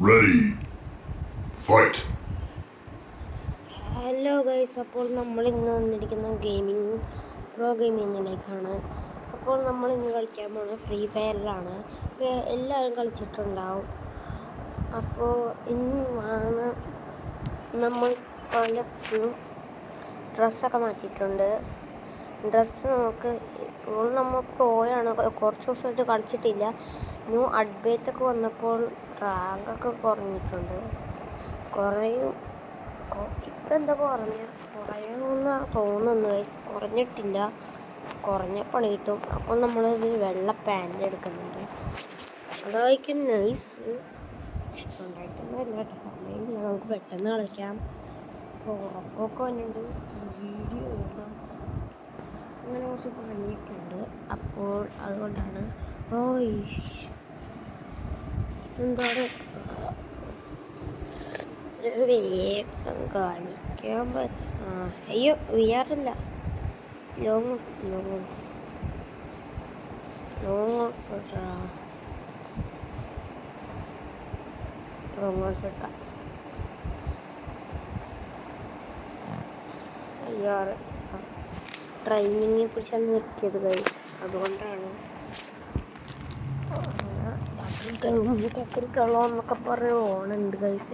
Ready. Fight. Hello guys, അപ്പോൾ നമ്മൾ ഇന്ന് വന്നിരിക്കുന്ന പ്രോ ഗെയിമിങ്ങിലേക്കാണ്. അപ്പോൾ നമ്മൾ ഇന്ന് കളിക്കാൻ പോകുന്നത് ഫ്രീ ഫയറിലാണ്. എല്ലാവരും കളിച്ചിട്ടുണ്ടാവും. അപ്പോൾ ഇന്നാണ് നമ്മൾ പലപ്പോഴും ഡ്രസ്സൊക്കെ മാറ്റിയിട്ടുണ്ട്. ഡ്രസ്സ് ഇപ്പോൾ നമ്മൾ പ്രോയാണ്, കുറച്ച് ദിവസമായിട്ട് കളിച്ചിട്ടില്ല. ന്യൂ അപ്ഡേറ്റൊക്കെ വന്നപ്പോൾ റാങ്കൊക്കെ കുറഞ്ഞിട്ടുണ്ട്. ഇപ്പം എന്താ കുറയുമെന്ന് തോന്നുന്നു ഗൈസ്. കുറഞ്ഞിട്ടില്ല, കുറഞ്ഞപ്പോൾ കിട്ടും. അപ്പോൾ നമ്മളൊരു വെള്ള പാൻറ് എടുക്കുന്നുണ്ട്. അതായിരിക്കും നൈസ്. ഇഷ്ടമുണ്ടായിട്ടൊന്നും ഇല്ല കേട്ടോ, സമയമില്ല. നമുക്ക് പെട്ടെന്ന് കളിക്കാം. ഉറക്കമൊക്കെ വന്നിട്ടുണ്ട്, വീഡിയോ ഇടണം, അങ്ങനെ കുറച്ച് പണിയൊക്കെ ഉണ്ട്. അപ്പോൾ അതുകൊണ്ടാണ് ഇതെന്താണ് വേഗം കാണിക്കാൻ പറ്റും. അയ്യോ, വിയാറില്ല. ലോങ് എടുക്കാം. അയ്യാറ് ട്രെയിനിങ്ങിനെ കുറിച്ചാണ് നിർത്തിയത് ഗൈസ്, അതുകൊണ്ടാണ്. കക്കറിക്കള്ളോ എന്നൊക്കെ പറഞ്ഞ് ഓണുണ്ട് ഗൈസ്.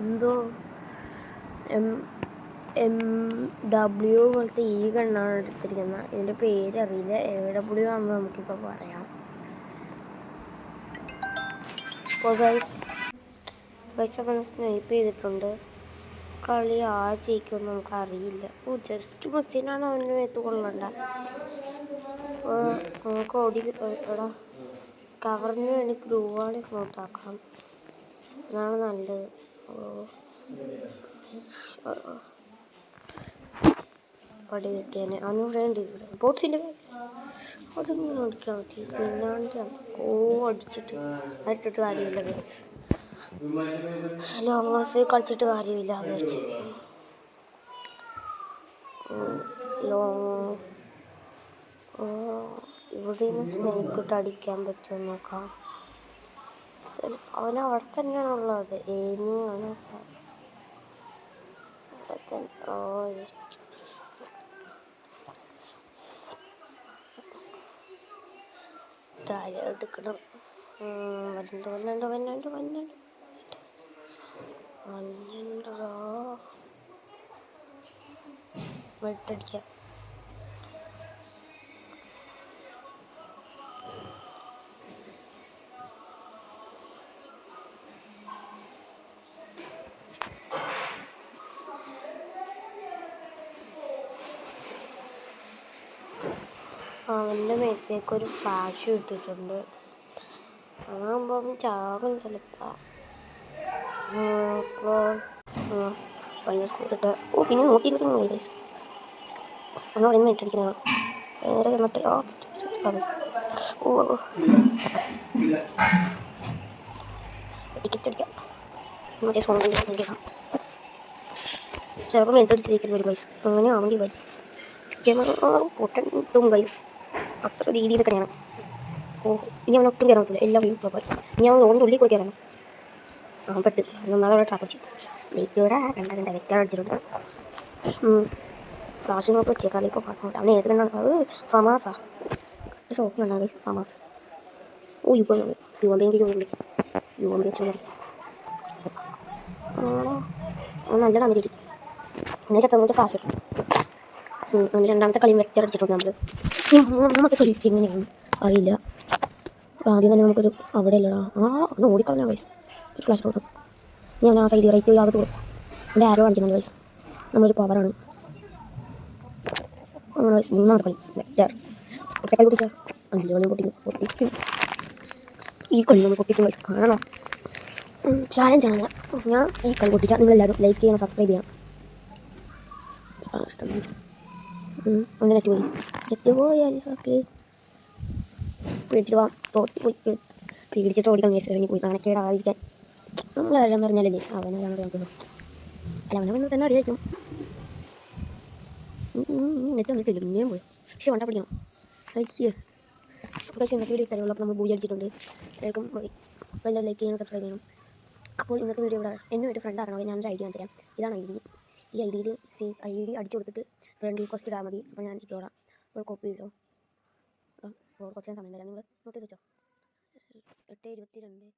എന്തോ MW പോലത്തെ ഈ ഗണ്ണാണ് എടുത്തിരിക്കുന്നത്. ഇതിൻ്റെ പേരറിയില്ല, AW ആണെന്ന് നമുക്കിപ്പോൾ പറയാം. അപ്പോൾ ഗൈസ് അങ്ങനെ സ്നൈപ്പ് ചെയ്തിട്ടുണ്ട്. കളി ജയിക്കുമെന്ന് നമുക്കറിയില്ല. ജസ്റ്റ് മുസ്ലിനാണ് അവൻ്റെ മേത്ത് കൊള്ളണ്ട. നമുക്ക് എടാ കവറിന് വേണ്ടി ഗ്രൂവാളി നോട്ടാക്കാം, അതാണ് നല്ലത്. പടി കിട്ടിയാൽ അവന് വേണ്ടി ഇവിടെ ബോക്സിൻ്റെ അതിങ്ങനെ ഓടിക്കാൻ പറ്റി. പിന്നാണ്ടാണ് അടിച്ചിട്ട് അതിട്ടിട്ട് കാര്യമില്ല ഗൈസ്. ലോങ് വൾഫേ കളിച്ചിട്ട് കാര്യമില്ല. അത് വെച്ച് ഇവിടെ നിന്ന് സ്നേക്ക് ഇട്ട് അടിക്കാൻ പറ്റുമെന്ന് നോക്കാം. അവൻ അവിടെ തന്നെയാണുള്ളത്, ഏമിയാണ്. താഴെ എടുക്കണം. വന്നണ്ടോ വെട്ടടിക്കാം. അവൻ്റെ മേത്തേക്കൊരു ഫ്ലാഷ് ഇട്ടിട്ടുണ്ട്. അതാകുമ്പോൾ അവൻ ചാകും ചിലപ്പോൾ. ഭയങ്കര സ്കൂളിട്ട് പിന്നെ നോക്കിയിരിക്കുന്നു. നമ്മൾ അവിടെ നിന്ന് ഇട്ടടിക്കുന്നതാണ്. വേറെ ചെന്നിട്ട് ടിക്കറ്റ് അടിക്കാം. മറ്റേ ഫോണിൽ ചിലപ്പോൾ മെയിട്ടടിച്ചിരിക്കുന്നു ഒരു ഗൈസ്. അങ്ങനെ ആണെങ്കിൽ വരും പൊട്ടും ഗൈസ്. അത്ര രീതിയിലൊക്കെയാണ്. ഇനി അവൻ ഒട്ടും കയറാൻ പറ്റില്ല, എല്ലാം വീണ്ടും പോയി. ഇനി അവൻ ഓൻ്റെ ഉള്ളിൽ കൂടി കയറണം. പെട്ട് നാളെ ട്രാപ്പ് അടിച്ചു ലേക്കൂടെ കണ്ട വെക്കാൻ അടിച്ചിട്ടുണ്ട്. ഫ്ലാഷ് നോക്കി വെച്ചേക്കാൾ ഇപ്പോൾ പറഞ്ഞോട്ടെ. അവനെ ഏത് കണ്ടാണ് അത് ഫമാസാ ഷോപ്പ് കണ്ടാൽ ഫമാസ്. യുവമ്പി വെച്ചാൽ നല്ലതാണ് ശരി. പിന്നെ ചത്തങ്ങനത്തെ ഫ്ലാഷ് ഇട്ടു. അങ്ങനെ രണ്ടാമത്തെ കളിയും വെക്ടർ അടിച്ചിട്ടുണ്ട് നമ്മൾ. മൂന്നാമത്തെ കളി എങ്ങനെയാണ് അറിയില്ല. ആദ്യം തന്നെ നമുക്കൊരു അവിടെ അല്ലടാ ഒന്ന് ഓടിക്കളഞ്ഞ വയസ്സ് ഒരു ഫ്ലാഷ് കൊടുക്കും. ഞാൻ ആ സൈഡ് റൈറ്റ് അകത്ത് കൊടുക്കും. എൻ്റെ ആരോ കാണിക്കുന്നുണ്ട് വയസ്സ്. നമ്മളൊരു പവറാണ്. അങ്ങനെ വയസ്സ് മൂന്നാമത്തെ കളി വെക്ടർ കളി പൊട്ടിച്ചാൽ 5 കളിയും പൊട്ടിക്കും. ഈ കളി നമ്മൾ പൊട്ടിക്കും വയസ്സ് കാണണം. ചാലഞ്ചാണ് ഞാൻ ഈ കളി പൊട്ടിച്ചാൽ നിങ്ങളെല്ലാവരും ലൈക്ക് ചെയ്യണം, സബ്സ്ക്രൈബ് ചെയ്യണം. അങ്ങനെ നെറ്റ് പോയല്ലോ. പേടിച്ചിട്ട് പേടിച്ചിട്ട് ഓടിക്കാൻ ഇറങ്ങി പോയി. കണക്കേടായിരിക്കാൻ നമ്മളെല്ലാം പറഞ്ഞാലല്ലേ അവനെല്ലാം കാണിക്കുന്നു. അല്ല അവനെ വന്ന് തന്നെ അറിയാം. നെറ്റ് വന്നിട്ടില്ല, പിന്നെയും പോയി. പക്ഷെ വണ്ട പിടിക്കണം. പക്ഷേ ഇന്നത്തെ വീഡിയോ തരുള്ളൂ. അപ്പോൾ നമ്മൾ ബൂജി അടിച്ചിട്ടുണ്ട്. എല്ലാവർക്കും എല്ലാം ലൈക്ക് ചെയ്യണം, സബ്സ്ക്രൈബ് ചെയ്യണം. അപ്പോൾ ഇന്നത്തെ വീഡിയോ ഇവിടെ എന്നെ ഒരു ഫ്രണ്ട് അറിയണമെങ്കിൽ ഞാനൊരു ഐഡിയ കാണിച്ചു തരാം. ഇതാണ് ഐ ഡി. ഈ ഐ ഡി അടിച്ചു കൊടുത്തിട്ട് ഫ്രണ്ട് റിക്വസ്റ്റ് ഇടാൻ മതി. അപ്പോൾ ഞാൻ ഇട്ടോളാം. അപ്പോൾ കോപ്പി ഇടും. അപ്പോൾ കുറച്ച് സമയം തരാം. നിങ്ങൾ നോട്ട് ചെയ്ത് വെച്ചോ. 8:22